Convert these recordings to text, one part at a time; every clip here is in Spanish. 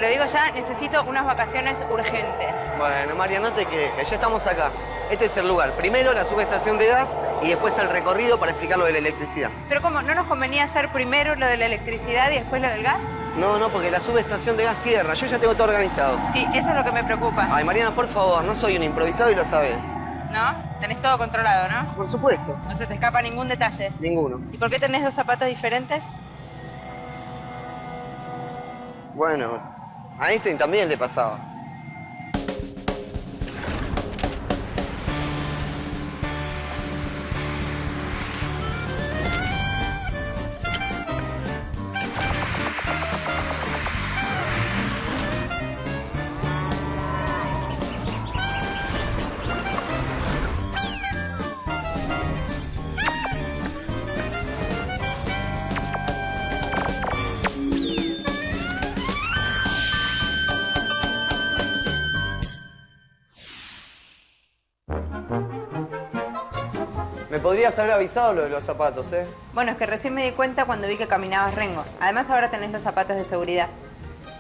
Te lo digo ya, necesito unas vacaciones urgentes. Bueno, María, no te quejes, ya estamos acá. Este es el lugar. Primero la subestación de gas y después el recorrido para explicar lo de la electricidad. Pero ¿cómo? ¿No nos convenía hacer primero lo de la electricidad y después lo del gas? No, porque la subestación de gas cierra. Yo ya tengo todo organizado. Sí, eso es lo que me preocupa. Ay, Mariana, por favor, no soy un improvisado y lo sabes. ¿No? Tenés todo controlado, ¿no? Por supuesto. No se te escapa ningún detalle. Ninguno. ¿Y por qué tenés dos zapatos diferentes? Bueno, a Einstein también le pasaba. Me podrías haber avisado lo de los zapatos, ¿eh? Bueno, es que recién me di cuenta cuando vi que caminabas rengo. Además, ahora tenés los zapatos de seguridad.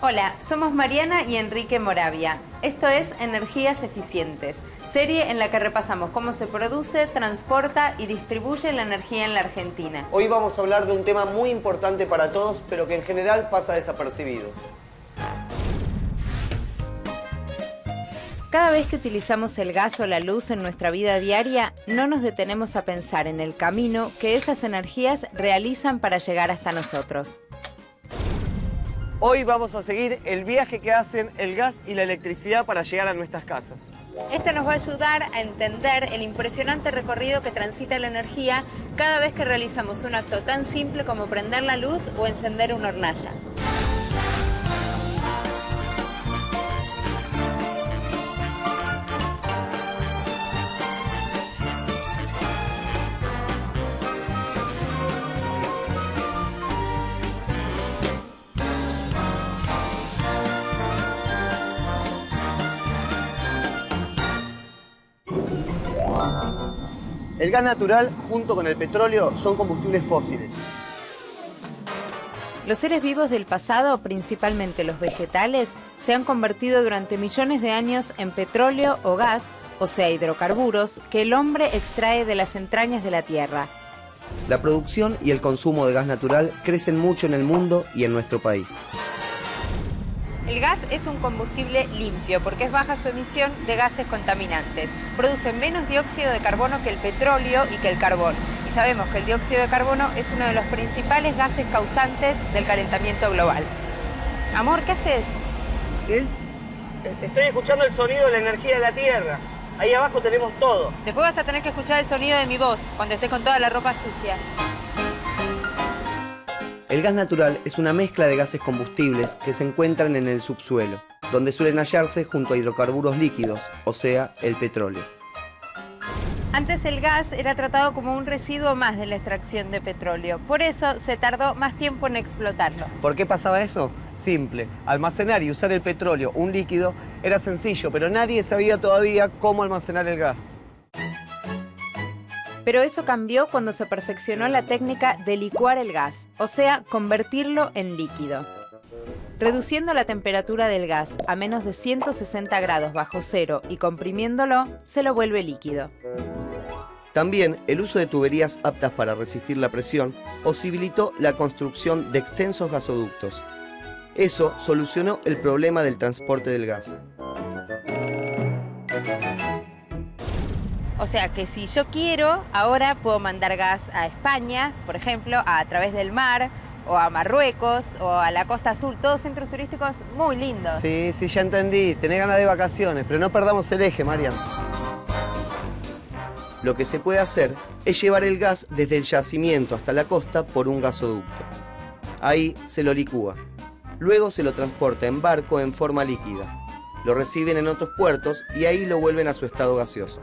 Hola, somos Mariana y Enrique Moravia. Esto es Energías Eficientes, serie en la que repasamos cómo se produce, transporta y distribuye la energía en la Argentina. Hoy vamos a hablar de un tema muy importante para todos, pero que en general pasa desapercibido. Cada vez que utilizamos el gas o la luz en nuestra vida diaria, no nos detenemos a pensar en el camino que esas energías realizan para llegar hasta nosotros. Hoy vamos a seguir el viaje que hacen el gas y la electricidad para llegar a nuestras casas. Esto nos va a ayudar a entender el impresionante recorrido que transita la energía cada vez que realizamos un acto tan simple como prender la luz o encender una hornalla. El gas natural, junto con el petróleo, son combustibles fósiles. Los seres vivos del pasado, principalmente los vegetales, se han convertido durante millones de años en petróleo o gas, o sea, hidrocarburos, que el hombre extrae de las entrañas de la tierra. La producción y el consumo de gas natural crecen mucho en el mundo y en nuestro país. El gas es un combustible limpio porque es baja su emisión de gases contaminantes. Produce menos dióxido de carbono que el petróleo y que el carbón. Y sabemos que el dióxido de carbono es uno de los principales gases causantes del calentamiento global. Amor, ¿qué haces? ¿Qué? Estoy escuchando el sonido de la energía de la Tierra. Ahí abajo tenemos todo. Después vas a tener que escuchar el sonido de mi voz cuando estés con toda la ropa sucia. El gas natural es una mezcla de gases combustibles que se encuentran en el subsuelo, donde suelen hallarse junto a hidrocarburos líquidos, o sea, el petróleo. Antes el gas era tratado como un residuo más de la extracción de petróleo. Por eso se tardó más tiempo en explotarlo. ¿Por qué pasaba eso? Simple. Almacenar y usar el petróleo, un líquido, era sencillo, pero nadie sabía todavía cómo almacenar el gas. Pero eso cambió cuando se perfeccionó la técnica de licuar el gas, o sea, convertirlo en líquido. Reduciendo la temperatura del gas a menos de 160 grados bajo cero y comprimiéndolo, se lo vuelve líquido. También el uso de tuberías aptas para resistir la presión posibilitó la construcción de extensos gasoductos. Eso solucionó el problema del transporte del gas. O sea que si yo quiero, ahora puedo mandar gas a España, por ejemplo, a través del mar, o a Marruecos, o a la Costa Azul, todos centros turísticos muy lindos. Sí, ya entendí. Tenés ganas de vacaciones, pero no perdamos el eje, Marian. Lo que se puede hacer es llevar el gas desde el yacimiento hasta la costa por un gasoducto. Ahí se lo licúa. Luego se lo transporta en barco en forma líquida. Lo reciben en otros puertos y ahí lo vuelven a su estado gaseoso.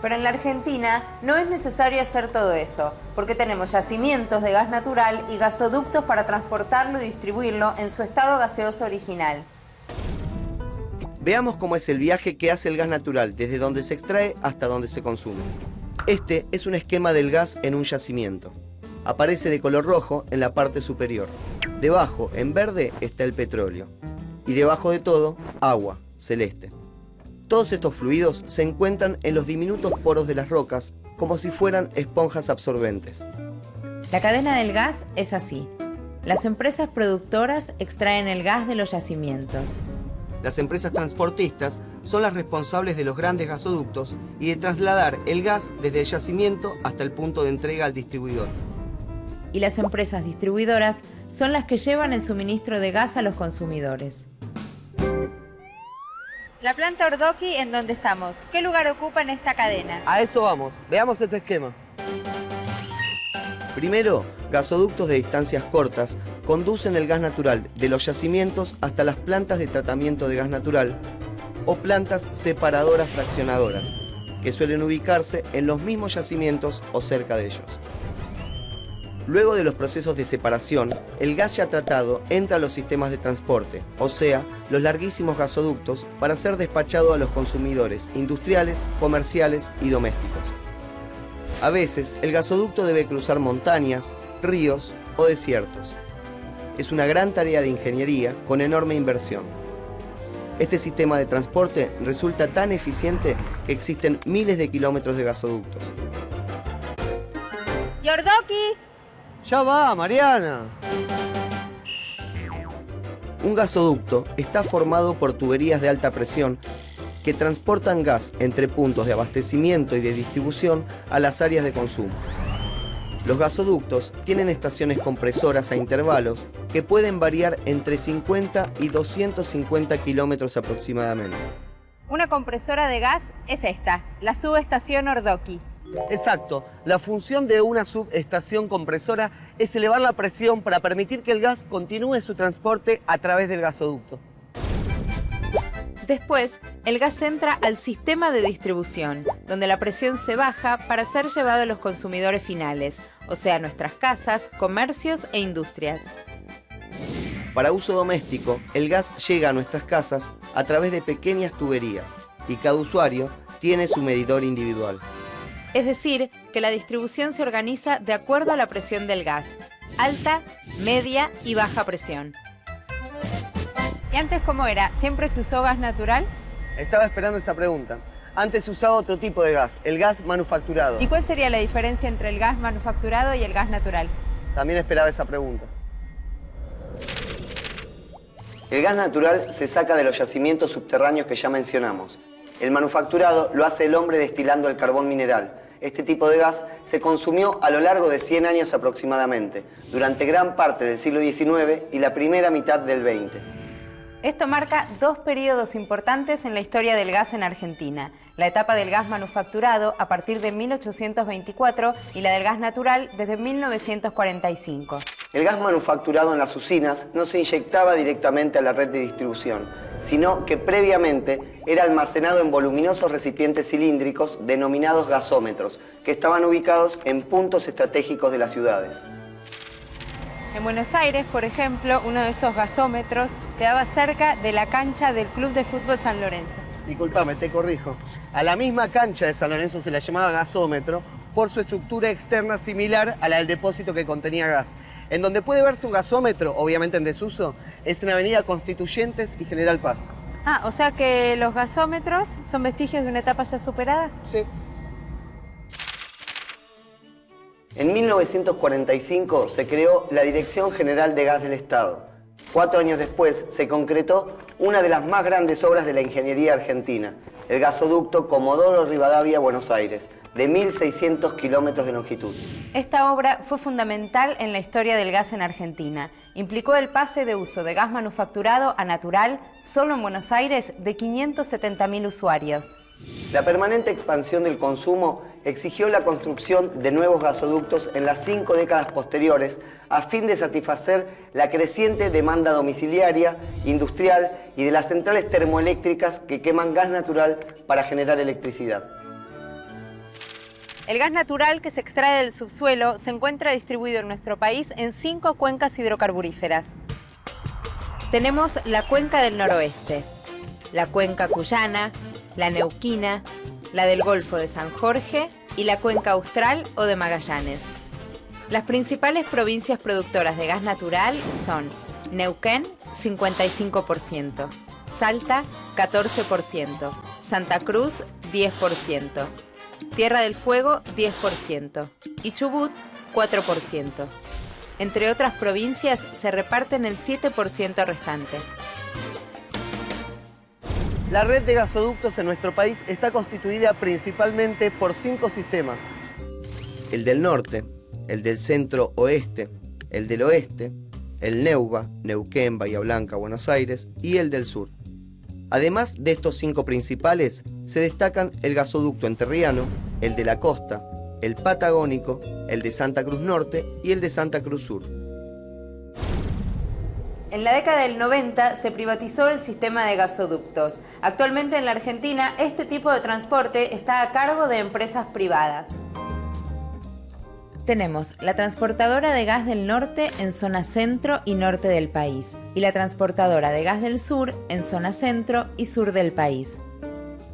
Pero en la Argentina no es necesario hacer todo eso, porque tenemos yacimientos de gas natural y gasoductos para transportarlo y distribuirlo en su estado gaseoso original. Veamos cómo es el viaje que hace el gas natural, desde donde se extrae hasta donde se consume. Este es un esquema del gas en un yacimiento. Aparece de color rojo en la parte superior. Debajo, en verde, está el petróleo. Y debajo de todo, agua, celeste. Todos estos fluidos se encuentran en los diminutos poros de las rocas, como si fueran esponjas absorbentes. La cadena del gas es así. Las empresas productoras extraen el gas de los yacimientos. Las empresas transportistas son las responsables de los grandes gasoductos y de trasladar el gas desde el yacimiento hasta el punto de entrega al distribuidor. Y las empresas distribuidoras son las que llevan el suministro de gas a los consumidores. La planta Ordoqui, ¿en dónde estamos? ¿Qué lugar ocupa en esta cadena? A eso vamos. Veamos este esquema. Primero, gasoductos de distancias cortas conducen el gas natural de los yacimientos hasta las plantas de tratamiento de gas natural o plantas separadoras fraccionadoras, que suelen ubicarse en los mismos yacimientos o cerca de ellos. Luego de los procesos de separación, el gas ya tratado entra a los sistemas de transporte, o sea, los larguísimos gasoductos, para ser despachado a los consumidores industriales, comerciales y domésticos. A veces, el gasoducto debe cruzar montañas, ríos o desiertos. Es una gran tarea de ingeniería con enorme inversión. Este sistema de transporte resulta tan eficiente que existen miles de kilómetros de gasoductos. ¿Y Ordoqui? ¡Ya va, Mariana! Un gasoducto está formado por tuberías de alta presión que transportan gas entre puntos de abastecimiento y de distribución a las áreas de consumo. Los gasoductos tienen estaciones compresoras a intervalos que pueden variar entre 50 y 250 kilómetros aproximadamente. Una compresora de gas es esta, la subestación Ordoqui. Exacto. La función de una subestación compresora es elevar la presión para permitir que el gas continúe su transporte a través del gasoducto. Después, el gas entra al sistema de distribución, donde la presión se baja para ser llevado a los consumidores finales, o sea, nuestras casas, comercios e industrias. Para uso doméstico, el gas llega a nuestras casas a través de pequeñas tuberías y cada usuario tiene su medidor individual. Es decir, que la distribución se organiza de acuerdo a la presión del gas, alta, media y baja presión. ¿Y antes cómo era? ¿Siempre se usó gas natural? Estaba esperando esa pregunta. Antes se usaba otro tipo de gas, el gas manufacturado. ¿Y cuál sería la diferencia entre el gas manufacturado y el gas natural? También esperaba esa pregunta. El gas natural se saca de los yacimientos subterráneos que ya mencionamos. El manufacturado lo hace el hombre destilando el carbón mineral. Este tipo de gas se consumió a lo largo de 100 años aproximadamente, durante gran parte del siglo XIX y la primera mitad del XX. Esto marca dos periodos importantes en la historia del gas en Argentina. La etapa del gas manufacturado a partir de 1824 y la del gas natural desde 1945. El gas manufacturado en las usinas no se inyectaba directamente a la red de distribución, sino que previamente era almacenado en voluminosos recipientes cilíndricos denominados gasómetros, que estaban ubicados en puntos estratégicos de las ciudades. En Buenos Aires, por ejemplo, uno de esos gasómetros quedaba cerca de la cancha del Club de Fútbol San Lorenzo. Disculpame, te corrijo. A la misma cancha de San Lorenzo se la llamaba gasómetro por su estructura externa similar a la del depósito que contenía gas. En donde puede verse un gasómetro, obviamente en desuso, es en Avenida Constituyentes y General Paz. Ah, o sea que los gasómetros son vestigios de una etapa ya superada. Sí. En 1945 se creó la Dirección General de Gas del Estado. 4 años después se concretó una de las más grandes obras de la ingeniería argentina, el gasoducto Comodoro Rivadavia-Buenos Aires, de 1.600 kilómetros de longitud. Esta obra fue fundamental en la historia del gas en Argentina. Implicó el pase de uso de gas manufacturado a natural, solo en Buenos Aires, de 570.000 usuarios. La permanente expansión del consumo exigió la construcción de nuevos gasoductos en las 5 décadas posteriores a fin de satisfacer la creciente demanda domiciliaria, industrial y de las centrales termoeléctricas que queman gas natural para generar electricidad. El gas natural que se extrae del subsuelo se encuentra distribuido en nuestro país en 5 cuencas hidrocarburíferas. Tenemos la cuenca del noroeste, la cuenca cuyana, la neuquina, la del Golfo de San Jorge y la cuenca austral o de Magallanes. Las principales provincias productoras de gas natural son Neuquén, 55%, Salta, 14%, Santa Cruz, 10%, Tierra del Fuego, 10% y Chubut, 4%. Entre otras provincias se reparten el 7% restante. La red de gasoductos en nuestro país está constituida principalmente por 5 sistemas. El del norte, el del centro-oeste, el del oeste, el NEUBA, Neuquén, Bahía Blanca, Buenos Aires, y el del sur. Además de estos 5 principales, se destacan el gasoducto entrerriano, el de la costa, el patagónico, el de Santa Cruz Norte y el de Santa Cruz Sur. En la década del 90 se privatizó el sistema de gasoductos. Actualmente en la Argentina este tipo de transporte está a cargo de empresas privadas. Tenemos la transportadora de gas del norte en zona centro y norte del país y la transportadora de gas del sur en zona centro y sur del país.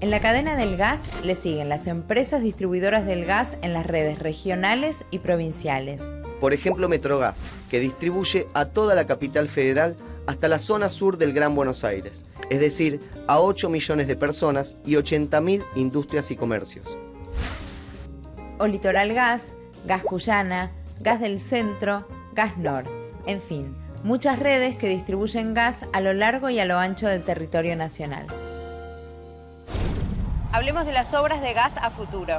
En la cadena del gas le siguen las empresas distribuidoras del gas en las redes regionales y provinciales. Por ejemplo, Metrogas, que distribuye a toda la capital federal hasta la zona sur del Gran Buenos Aires, es decir, a 8 millones de personas y 80.000 industrias y comercios. O Litoral Gas, Gas Cuyana, Gas del Centro, Gas Nor, en fin, muchas redes que distribuyen gas a lo largo y a lo ancho del territorio nacional. Hablemos de las obras de gas a futuro.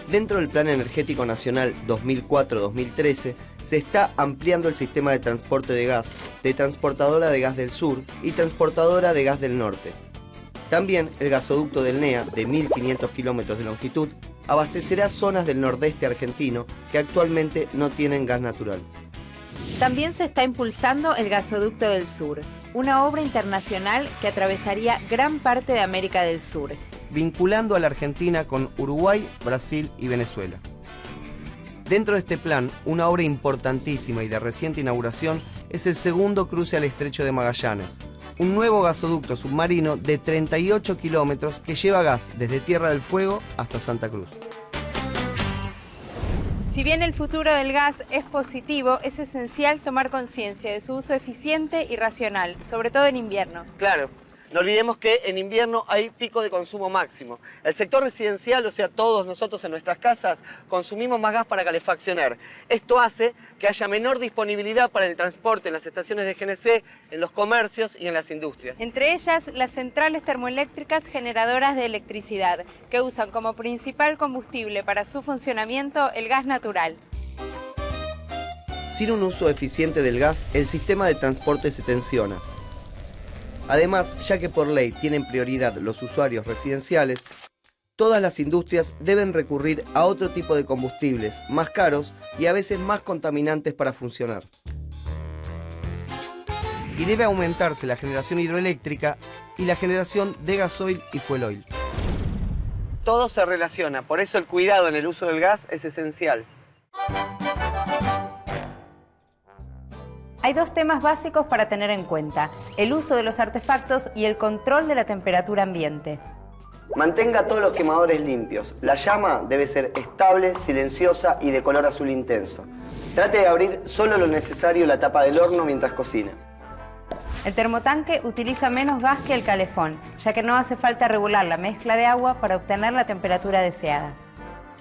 Dentro del Plan Energético Nacional 2004-2013 se está ampliando el sistema de transporte de gas de Transportadora de Gas del Sur y Transportadora de Gas del Norte. También el gasoducto del NEA, de 1.500 kilómetros de longitud, abastecerá zonas del nordeste argentino que actualmente no tienen gas natural. También se está impulsando el gasoducto del Sur, una obra internacional que atravesaría gran parte de América del Sur, vinculando a la Argentina con Uruguay, Brasil y Venezuela. Dentro de este plan, una obra importantísima y de reciente inauguración es el segundo cruce al Estrecho de Magallanes, un nuevo gasoducto submarino de 38 kilómetros que lleva gas desde Tierra del Fuego hasta Santa Cruz. Si bien el futuro del gas es positivo, es esencial tomar conciencia de su uso eficiente y racional, sobre todo en invierno. Claro. No olvidemos que en invierno hay pico de consumo máximo. El sector residencial, o sea, todos nosotros en nuestras casas, consumimos más gas para calefaccionar. Esto hace que haya menor disponibilidad para el transporte en las estaciones de GNC, en los comercios y en las industrias. Entre ellas, las centrales termoeléctricas generadoras de electricidad, que usan como principal combustible para su funcionamiento el gas natural. Sin un uso eficiente del gas, el sistema de transporte se tensiona. Además, ya que por ley tienen prioridad los usuarios residenciales, todas las industrias deben recurrir a otro tipo de combustibles más caros y a veces más contaminantes para funcionar. Y debe aumentarse la generación hidroeléctrica y la generación de gasoil y fuel oil. Todo se relaciona, por eso el cuidado en el uso del gas es esencial. Hay 2 temas básicos para tener en cuenta: el uso de los artefactos y el control de la temperatura ambiente. Mantenga todos los quemadores limpios. La llama debe ser estable, silenciosa y de color azul intenso. Trate de abrir solo lo necesario la tapa del horno mientras cocina. El termotanque utiliza menos gas que el calefón, ya que no hace falta regular la mezcla de agua para obtener la temperatura deseada.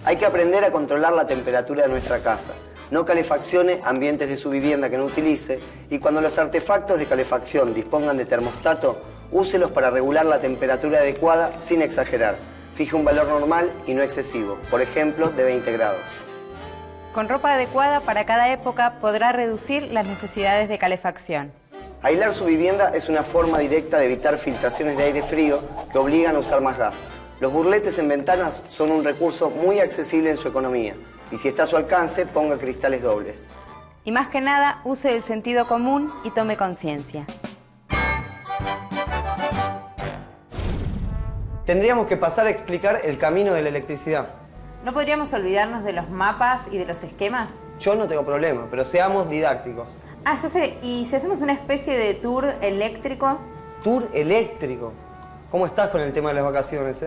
Hay que aprender a controlar la temperatura de nuestra casa. No calefaccione ambientes de su vivienda que no utilice y cuando los artefactos de calefacción dispongan de termostato, úselos para regular la temperatura adecuada sin exagerar. Fije un valor normal y no excesivo, por ejemplo, de 20 grados. Con ropa adecuada para cada época podrá reducir las necesidades de calefacción. Aislar su vivienda es una forma directa de evitar filtraciones de aire frío que obligan a usar más gas. Los burletes en ventanas son un recurso muy accesible en su economía. Y si está a su alcance, ponga cristales dobles. Y más que nada, use el sentido común y tome conciencia. Tendríamos que pasar a explicar el camino de la electricidad. ¿No podríamos olvidarnos de los mapas y de los esquemas? Yo no tengo problema, pero seamos didácticos. Ah, ya sé. ¿Y si hacemos una especie de tour eléctrico? ¿Tour eléctrico? ¿Cómo estás con el tema de las vacaciones,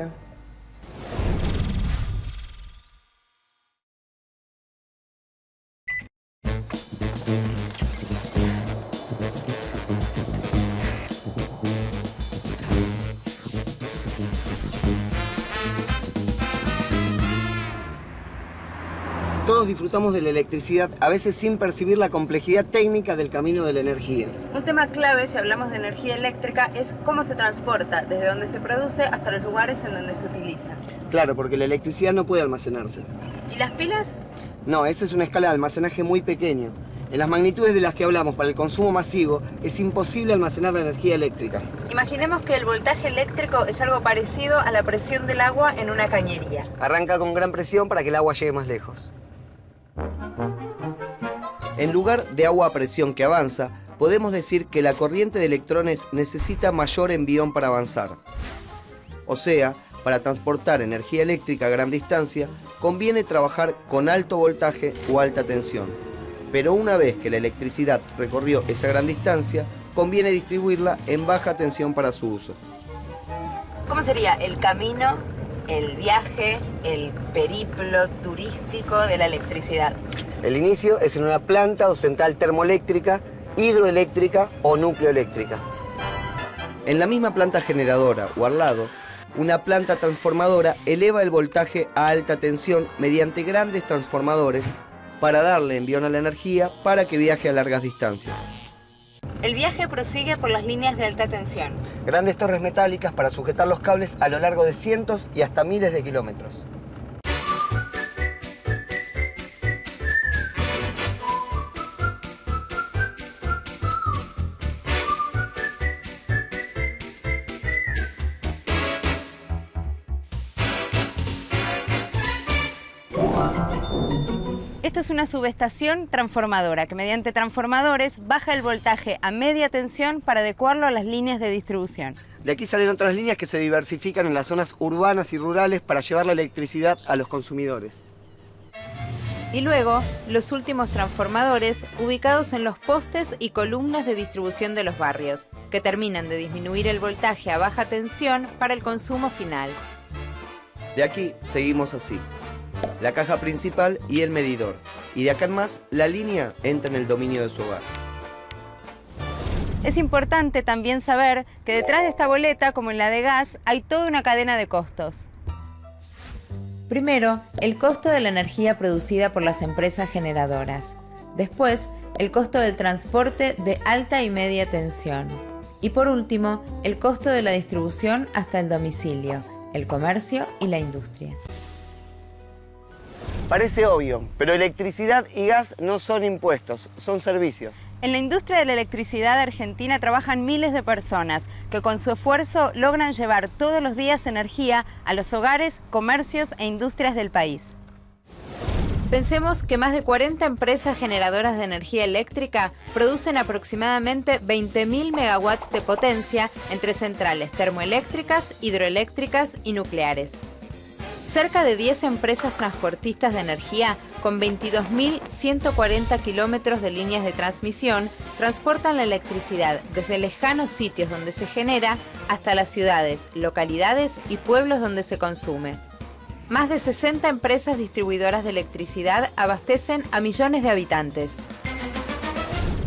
todos disfrutamos de la electricidad, a veces sin percibir la complejidad técnica del camino de la energía. Un tema clave si hablamos de energía eléctrica es cómo se transporta, desde donde se produce hasta los lugares en donde se utiliza. Claro, porque la electricidad no puede almacenarse. ¿Y las pilas? No, esa es una escala de almacenaje muy pequeña. En las magnitudes de las que hablamos para el consumo masivo, es imposible almacenar la energía eléctrica. Imaginemos que el voltaje eléctrico es algo parecido a la presión del agua en una cañería. Arranca con gran presión para que el agua llegue más lejos. En lugar de agua a presión que avanza, podemos decir que la corriente de electrones necesita mayor envión para avanzar. O sea, para transportar energía eléctrica a gran distancia, conviene trabajar con alto voltaje o alta tensión. Pero una vez que la electricidad recorrió esa gran distancia, conviene distribuirla en baja tensión para su uso. ¿Cómo sería el camino, el viaje, el periplo turístico de la electricidad? El inicio es en una planta o central termoeléctrica, hidroeléctrica o nucleoeléctrica. En la misma planta generadora o al lado, una planta transformadora eleva el voltaje a alta tensión mediante grandes transformadores para darle envión a la energía para que viaje a largas distancias. El viaje prosigue por las líneas de alta tensión. Grandes torres metálicas para sujetar los cables a lo largo de cientos y hasta miles de kilómetros. Esto es una subestación transformadora que mediante transformadores baja el voltaje a media tensión para adecuarlo a las líneas de distribución. De aquí salen otras líneas que se diversifican en las zonas urbanas y rurales para llevar la electricidad a los consumidores. Y luego, los últimos transformadores ubicados en los postes y columnas de distribución de los barrios, que terminan de disminuir el voltaje a baja tensión para el consumo final. De aquí seguimos así. La caja principal y el medidor. Y de acá en más, la línea entra en el dominio de su hogar. Es importante también saber que detrás de esta boleta, como en la de gas, hay toda una cadena de costos. Primero, el costo de la energía producida por las empresas generadoras. Después, el costo del transporte de alta y media tensión. Y por último, el costo de la distribución hasta el domicilio, el comercio y la industria. Parece obvio, pero electricidad y gas no son impuestos, son servicios. En la industria de la electricidad argentina trabajan miles de personas que con su esfuerzo logran llevar todos los días energía a los hogares, comercios e industrias del país. Pensemos que más de 40 empresas generadoras de energía eléctrica producen aproximadamente 20.000 megawatts de potencia entre centrales termoeléctricas, hidroeléctricas y nucleares. Cerca de 10 empresas transportistas de energía con 22.140 kilómetros de líneas de transmisión transportan la electricidad desde lejanos sitios donde se genera hasta las ciudades, localidades y pueblos donde se consume. Más de 60 empresas distribuidoras de electricidad abastecen a millones de habitantes.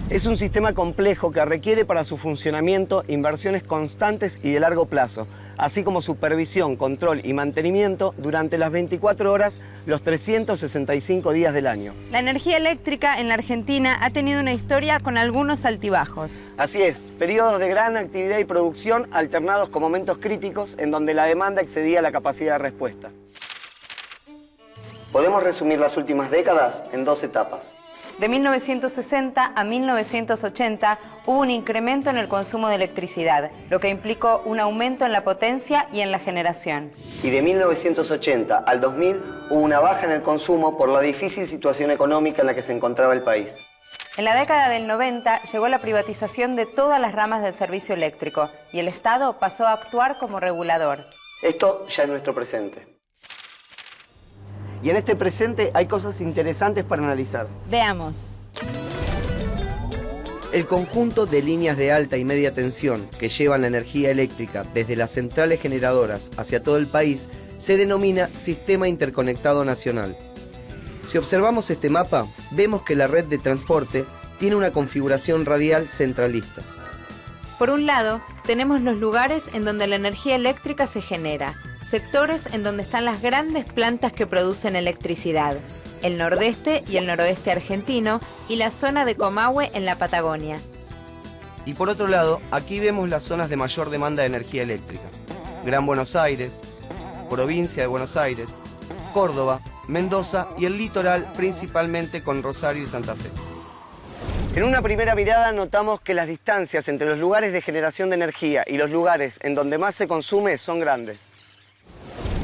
Es un sistema complejo que requiere para su funcionamiento inversiones constantes y de largo plazo, así como supervisión, control y mantenimiento durante las 24 horas, los 365 días del año. La energía eléctrica en la Argentina ha tenido una historia con algunos altibajos. Así es, periodos de gran actividad y producción alternados con momentos críticos en donde la demanda excedía la capacidad de respuesta. Podemos resumir las últimas décadas en 2 etapas. De 1960 a 1980 hubo un incremento en el consumo de electricidad, lo que implicó un aumento en la potencia y en la generación. Y de 1980 al 2000 hubo una baja en el consumo por la difícil situación económica en la que se encontraba el país. En la década del 90 llegó la privatización de todas las ramas del servicio eléctrico y el Estado pasó a actuar como regulador. Esto ya es nuestro presente. Y en este presente hay cosas interesantes para analizar. Veamos. El conjunto de líneas de alta y media tensión que llevan la energía eléctrica desde las centrales generadoras hacia todo el país se denomina Sistema Interconectado Nacional. Si observamos este mapa, vemos que la red de transporte tiene una configuración radial centralista. Por un lado, tenemos los lugares en donde la energía eléctrica se genera, sectores en donde están las grandes plantas que producen electricidad. el nordeste y el noroeste argentino y la zona de Comahue en la Patagonia. Y por otro lado, aquí vemos las zonas de mayor demanda de energía eléctrica. Gran Buenos Aires, provincia de Buenos Aires, Córdoba, Mendoza y el litoral, principalmente con Rosario y Santa Fe. En una primera mirada notamos que las distancias entre los lugares de generación de energía y los lugares en donde más se consume son grandes.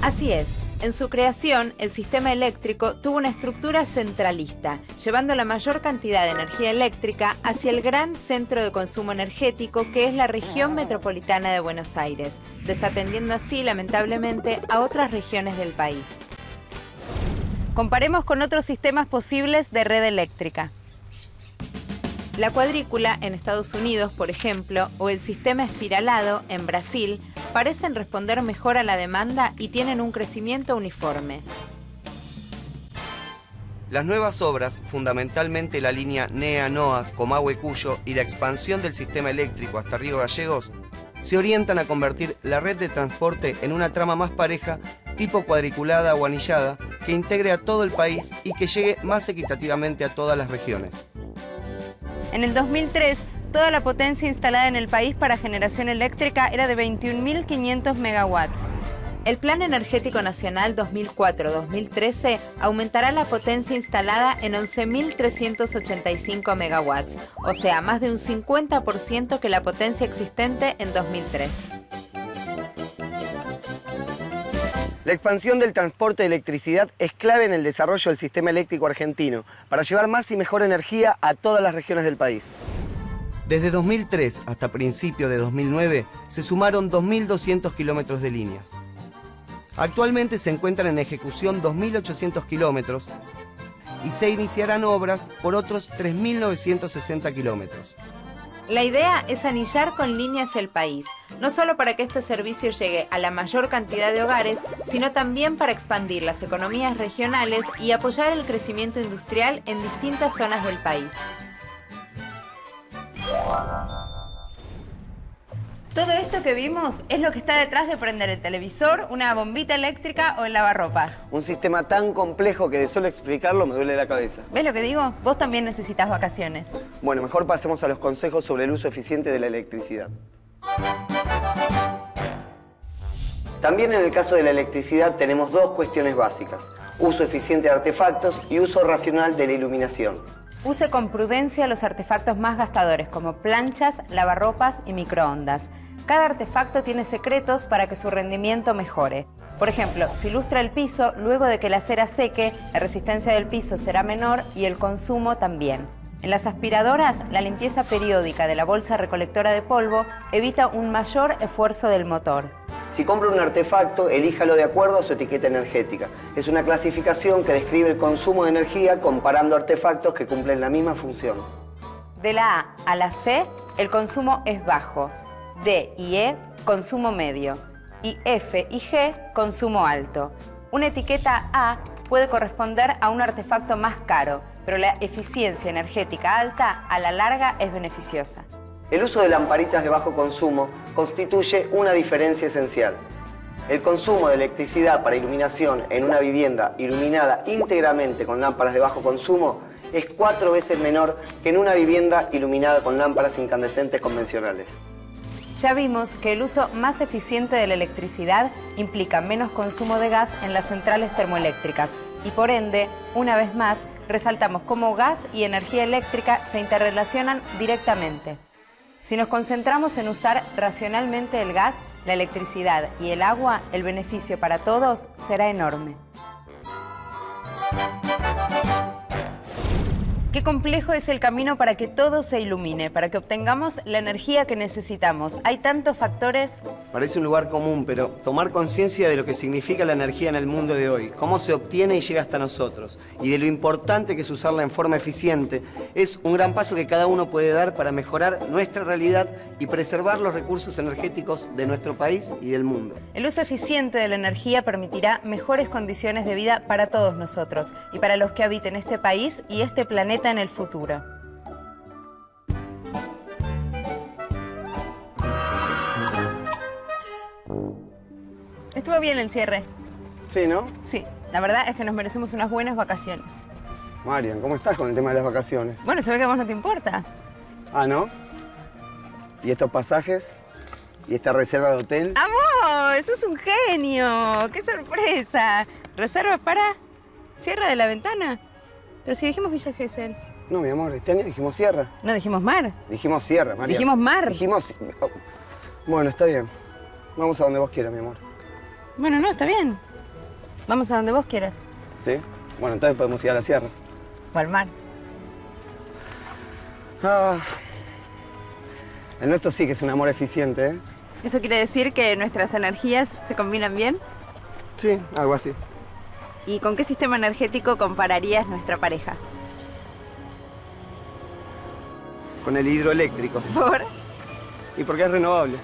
Así es. En su creación, el sistema eléctrico tuvo una estructura centralista, llevando la mayor cantidad de energía eléctrica hacia el gran centro de consumo energético que es la región metropolitana de Buenos Aires, desatendiendo así, lamentablemente, a otras regiones del país. Comparemos con otros sistemas posibles de red eléctrica. La cuadrícula en Estados Unidos, por ejemplo, o el sistema espiralado en Brasil, parecen responder mejor a la demanda y tienen un crecimiento uniforme. Las nuevas obras, fundamentalmente la línea NEA-NOA, Comahue-Cuyo y la expansión del sistema eléctrico hasta Río Gallegos, se orientan a convertir la red de transporte en una trama más pareja, tipo cuadriculada o anillada, que integre a todo el país y que llegue más equitativamente a todas las regiones. En el 2003, toda la potencia instalada en el país para generación eléctrica era de 21.500 megawatts. El Plan Energético Nacional 2004-2013 aumentará la potencia instalada en 11.385 megawatts, o sea, más de un 50% que la potencia existente en 2003. La expansión del transporte de electricidad es clave en el desarrollo del sistema eléctrico argentino para llevar más y mejor energía a todas las regiones del país. Desde 2003 hasta principios de 2009 se sumaron 2.200 kilómetros de líneas. Actualmente se encuentran en ejecución 2.800 kilómetros y se iniciarán obras por otros 3.960 kilómetros. La idea es anillar con líneas el país, no solo para que este servicio llegue a la mayor cantidad de hogares, sino también para expandir las economías regionales y apoyar el crecimiento industrial en distintas zonas del país. Todo esto que vimos es lo que está detrás de prender el televisor, una bombita eléctrica o el lavarropas. Un sistema tan complejo que de solo explicarlo me duele la cabeza. ¿Ves lo que digo? Vos también necesitas vacaciones. Bueno, mejor pasemos a los consejos sobre el uso eficiente de la electricidad. También en el caso de la electricidad tenemos dos cuestiones básicas: uso eficiente de artefactos y uso racional de la iluminación. Use con prudencia los artefactos más gastadores como planchas, lavarropas y microondas. Cada artefacto tiene secretos para que su rendimiento mejore. Por ejemplo, si lustra el piso, luego de que la cera seque, la resistencia del piso será menor y el consumo también. En las aspiradoras, la limpieza periódica de la bolsa recolectora de polvo evita un mayor esfuerzo del motor. Si compra un artefacto, elíjalo de acuerdo a su etiqueta energética. Es una clasificación que describe el consumo de energía comparando artefactos que cumplen la misma función. De la A a la C, el consumo es bajo. D y E, consumo medio. Y F y G, consumo alto. Una etiqueta A puede corresponder a un artefacto más caro, pero la eficiencia energética alta a la larga es beneficiosa. El uso de lamparitas de bajo consumo constituye una diferencia esencial. El consumo de electricidad para iluminación en una vivienda iluminada íntegramente con lámparas de bajo consumo es 4 veces menor que en una vivienda iluminada con lámparas incandescentes convencionales. Ya vimos que el uso más eficiente de la electricidad implica menos consumo de gas en las centrales termoeléctricas y por ende, una vez más, resaltamos cómo gas y energía eléctrica se interrelacionan directamente. Si nos concentramos en usar racionalmente el gas, la electricidad y el agua, el beneficio para todos será enorme. Qué complejo es el camino para que todo se ilumine, para que obtengamos la energía que necesitamos. Hay tantos factores. Parece un lugar común, pero tomar conciencia de lo que significa la energía en el mundo de hoy, cómo se obtiene y llega hasta nosotros, y de lo importante que es usarla en forma eficiente, es un gran paso que cada uno puede dar para mejorar nuestra realidad y preservar los recursos energéticos de nuestro país y del mundo. El uso eficiente de la energía permitirá mejores condiciones de vida para todos nosotros y para los que habiten este país y este planeta en el futuro. Estuvo bien el cierre. Sí, ¿no? Sí. La verdad es que nos merecemos unas buenas vacaciones. Marian, ¿cómo estás con el tema de las vacaciones? Bueno, se ve que a vos no te importa. Ah, ¿no? ¿Y estos pasajes? ¿Y esta reserva de hotel? ¡Amor! ¡Sos un genio! ¡Qué sorpresa! ¿Reservas para Sierra de la Ventana? Pero si dijimos Villa Gesell. No, mi amor, este año dijimos Sierra. No, dijimos mar. Dijimos Sierra, Marian. Dijimos mar. Dijimos... oh. Bueno, está bien. Vamos a donde vos quieras, mi amor. Bueno, no, está bien. Vamos a donde vos quieras. ¿Sí? Bueno, entonces podemos ir a la Sierra. O al mar. Ah... El nuestro sí que es un amor eficiente, ¿eh? ¿Eso quiere decir que nuestras energías se combinan bien? Sí, algo así. ¿Y con qué sistema energético compararías nuestra pareja? Con el hidroeléctrico. ¿Por? Y porque es renovable.